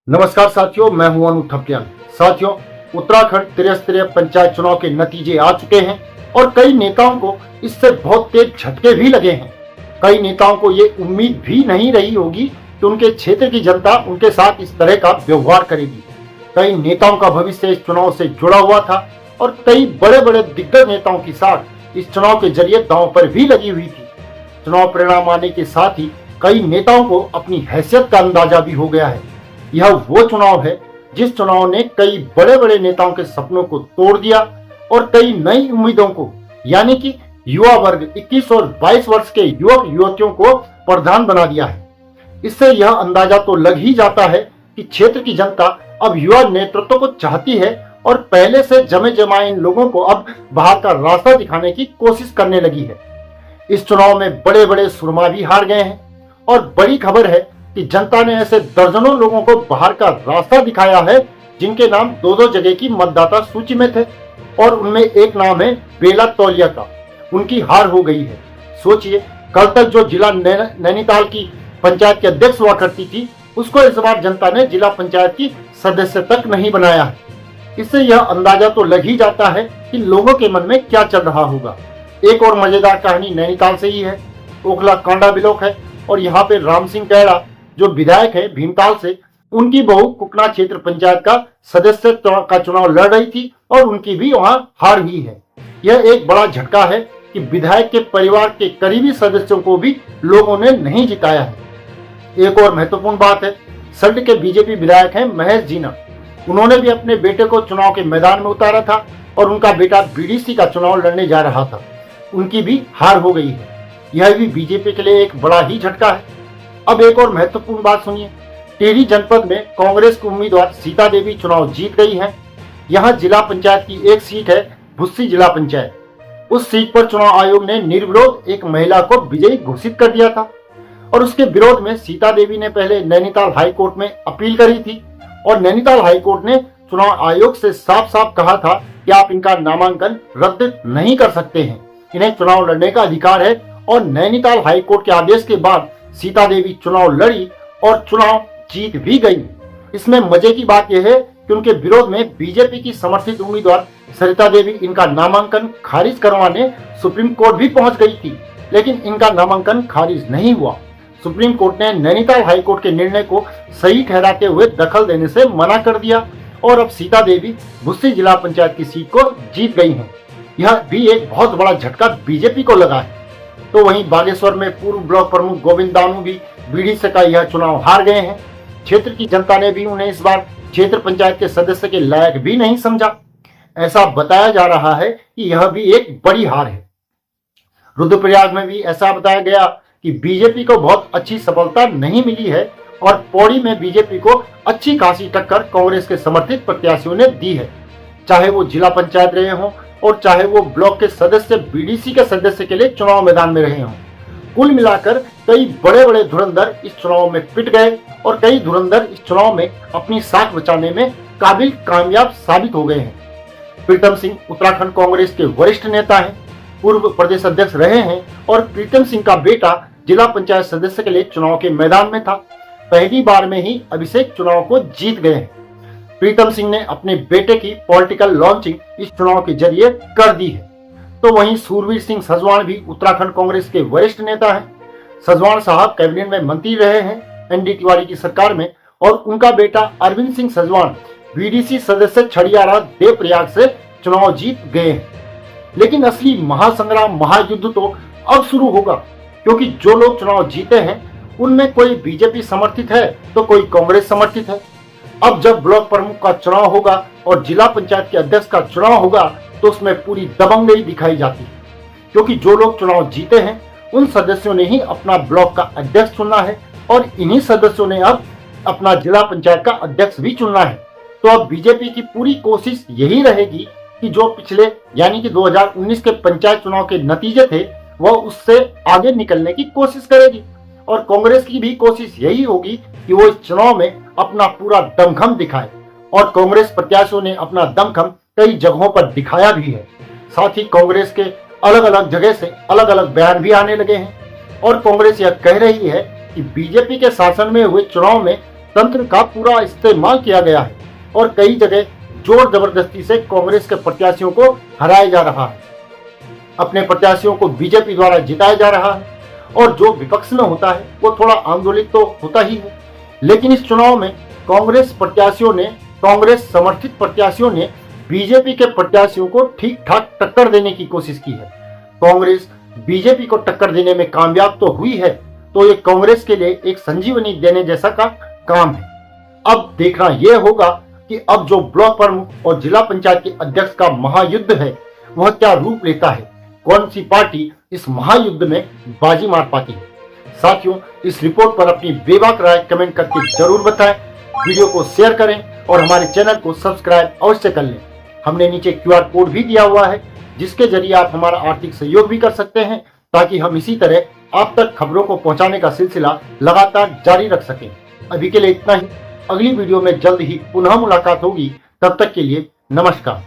नमस्कार साथियों, मैं हूं अनु थपलियाल। साथियों, उत्तराखंड त्रिस्तरीय पंचायत चुनाव के नतीजे आ चुके हैं और कई नेताओं को इससे बहुत तेज झटके भी लगे हैं। कई नेताओं को ये उम्मीद भी नहीं रही होगी कि उनके क्षेत्र की जनता उनके साथ इस तरह का व्यवहार करेगी। कई नेताओं का भविष्य इस चुनाव से जुड़ा हुआ था और कई बड़े बड़े दिग्गज नेताओं की साथ इस चुनाव के जरिए दांव पर भी लगी हुई थी। चुनाव परिणाम आने के साथ ही कई नेताओं को अपनी हैसियत का अंदाजा भी हो गया है। यह वो चुनाव है जिस चुनाव ने कई बड़े बड़े नेताओं के सपनों को तोड़ दिया और कई नई उम्मीदों को, यानी कि युवा वर्ग 21 और 22 वर्ष के युवक युवतियों को प्रधान बना दिया है। इससे यह अंदाजा तो लग ही जाता है कि क्षेत्र की जनता अब युवा नेतृत्व को चाहती है और पहले से जमे जमाए इन लोगों को अब बाहर का रास्ता दिखाने की कोशिश करने लगी है। इस चुनाव में बड़े बड़े सुरमा भी हार गए हैं और बड़ी खबर है कि जनता ने ऐसे दर्जनों लोगों को बाहर का रास्ता दिखाया है जिनके नाम दो दो जगह की मतदाता सूची में थे और उनमें एक नाम है बेला तौलिया का। उनकी हार हो गई है। सोचिए, कल तक जो जिला नैनीताल की पंचायत की अध्यक्ष हुआ करती थी, उसको इस बार जनता ने जिला पंचायत की सदस्य तक नहीं बनाया है। इससे यह अंदाजा तो लग ही जाता है कि लोगों के मन में क्या चल रहा होगा। एक और मजेदार कहानी नैनीताल से ही है। ओखला कांडा ब्लॉक है और यहाँ पे राम सिंह कैड़ा जो विधायक है भीमताल से, उनकी बहू कुकना क्षेत्र पंचायत का सदस्य का चुनाव लड़ रही थी और उनकी भी वहां हार हुई है। यह एक बड़ा झटका है कि विधायक के परिवार के करीबी सदस्यों को भी लोगों ने नहीं जिताया है। एक और महत्वपूर्ण बात है, सल्ट के बीजेपी विधायक हैं महेश जीना। उन्होंने भी अपने बेटे को चुनाव के मैदान में उतारा था और उनका बेटा बीडीसी का चुनाव लड़ने जा रहा था। उनकी भी हार हो गई है। यह भी बीजेपी के लिए एक बड़ा ही झटका है। अब एक और महत्वपूर्ण बात सुनिए। टिहरी जनपद में कांग्रेस की उम्मीदवार सीता देवी चुनाव जीत गई है। यहाँ जिला पंचायत की एक सीट है, भुस्सी जिला पंचायत। उस सीट पर चुनाव आयोग ने निर्विरोध एक महिला को विजयी घोषित कर दिया था और उसके विरोध में सीता देवी ने पहले नैनीताल हाई कोर्ट में अपील करी थी और नैनीताल हाई कोर्ट ने चुनाव आयोग से साफ साफ कहा था कि आप इनका नामांकन रद्द नहीं कर सकते हैं, इन्हें चुनाव लड़ने का अधिकार है। और नैनीताल हाई कोर्ट के आदेश के बाद सीता देवी चुनाव लड़ी और चुनाव जीत भी गई। इसमें मजे की बात यह है कि उनके विरोध में बीजेपी की समर्थित उम्मीदवार सरिता देवी इनका नामांकन खारिज करवाने सुप्रीम कोर्ट भी पहुंच गई थी, लेकिन इनका नामांकन खारिज नहीं हुआ। सुप्रीम कोर्ट ने नैनीताल हाई कोर्ट के निर्णय को सही ठहराते हुए दखल देने से मना कर दिया और अब सीता देवी भुस्सी जिला पंचायत की सीट को जीत गई है। यह भी एक बहुत बड़ा झटका बीजेपी को लगा है। तो वहीं बागेश्वर में पूर्व ब्लॉक प्रमुख गोविंद दानू भी बीडीसी का यह चुनाव हार गए हैं। क्षेत्र की जनता ने भी उन्हें इस बार क्षेत्र पंचायत के सदस्य के लायक भी नहीं समझा। ऐसा बताया जा रहा है कि यह भी एक बड़ी हार है। रुद्रप्रयाग में भी ऐसा बताया गया कि बीजेपी को बहुत अच्छी सफलता नहीं मिली है और पौड़ी में बीजेपी को अच्छी खासी टक्कर कांग्रेस के समर्थित प्रत्याशियों ने दी है, चाहे वो जिला पंचायत रहे हों और चाहे वो ब्लॉक के सदस्य बीडीसी के सदस्य के लिए चुनाव मैदान में रहे हों। कुल मिलाकर कई बड़े बड़े धुरंधर इस चुनाव में पिट गए और कई धुरंधर इस चुनाव में अपनी साख बचाने में कामयाब साबित हो गए हैं। प्रीतम सिंह उत्तराखंड कांग्रेस के वरिष्ठ नेता हैं, पूर्व प्रदेश अध्यक्ष रहे हैं और प्रीतम सिंह का बेटा जिला पंचायत सदस्य के लिए चुनाव के मैदान में था। पहली बार में ही अभिषेक चुनाव को जीत गए हैं। प्रीतम सिंह ने अपने बेटे की पॉलिटिकल लॉन्चिंग इस चुनाव के जरिए कर दी है। तो वहीं सूरवीर सिंह सजवाण भी उत्तराखंड कांग्रेस के वरिष्ठ नेता हैं। सजवाण साहब कैबिनेट में मंत्री रहे हैं एनडी तिवारी की सरकार में और उनका बेटा अरविंद सिंह सजवाण बीडीसी सदस्य छड़ियारा देवप्रयाग से चुनाव जीत गए हैं। लेकिन असली महासंग्राम महायुद्ध तो अब शुरू होगा, क्योंकि जो लोग चुनाव जीते हैं उनमें कोई बीजेपी समर्थित है तो कोई कांग्रेस समर्थित है। अब जब ब्लॉक प्रमुख का चुनाव होगा और जिला पंचायत के अध्यक्ष का चुनाव होगा तो उसमें पूरी दबंगई दिखाई जाती है, क्योंकि जो लोग चुनाव जीते हैं उन सदस्यों ने ही अपना ब्लॉक का अध्यक्ष चुनना है और इन्हीं सदस्यों ने अब अपना जिला पंचायत का अध्यक्ष भी चुनना है। तो अब बीजेपी की पूरी कोशिश यही रहेगी कि जो पिछले यानी कि 2019 के पंचायत चुनाव के नतीजे थे वह उससे आगे निकलने की कोशिश करेगी और कांग्रेस की भी कोशिश यही होगी कि वो इस चुनाव में अपना पूरा दमखम दिखाए और कांग्रेस प्रत्याशियों ने अपना दमखम कई जगहों पर दिखाया भी है। साथ ही कांग्रेस के अलग अलग जगह से अलग अलग बयान भी आने लगे हैं और कांग्रेस यह कह रही है कि बीजेपी के शासन में हुए चुनाव में तंत्र का पूरा इस्तेमाल किया गया है और कई जगह जोर जबरदस्ती से कांग्रेस के प्रत्याशियों को हराया जा रहा है। अपने प्रत्याशियों को बीजेपी द्वारा जिताया जा रहा है और जो विपक्ष में होता है वो थोड़ा आंदोलित तो होता ही है। लेकिन इस चुनाव में कांग्रेस समर्थित प्रत्याशियों ने बीजेपी के प्रत्याशियों को ठीक ठाक टक्कर देने की कोशिश की है। कांग्रेस बीजेपी को टक्कर देने में कामयाब तो हुई है, तो ये कांग्रेस के लिए एक संजीवनी देने जैसा का काम है। अब देखना यह होगा कि अब जो ब्लॉक प्रमुख और जिला पंचायत के अध्यक्ष का महायुद्ध है वह क्या रूप लेता है, कौन सी पार्टी इस महायुद्ध में बाजी मार पाती है। साथियों, इस रिपोर्ट पर अपनी बेबाक राय कमेंट करके जरूर बताएं, वीडियो को शेयर करें और हमारे चैनल को सब्सक्राइब अवश्य कर लें। हमने नीचे QR कोड भी दिया हुआ है जिसके जरिए आप हमारा आर्थिक सहयोग भी कर सकते हैं, ताकि हम इसी तरह आप तक खबरों को पहुंचाने का सिलसिला लगातार जारी रख सकें। अभी के लिए इतना ही। अगली वीडियो में जल्द ही पुनः मुलाकात होगी। तब तक के लिए नमस्कार।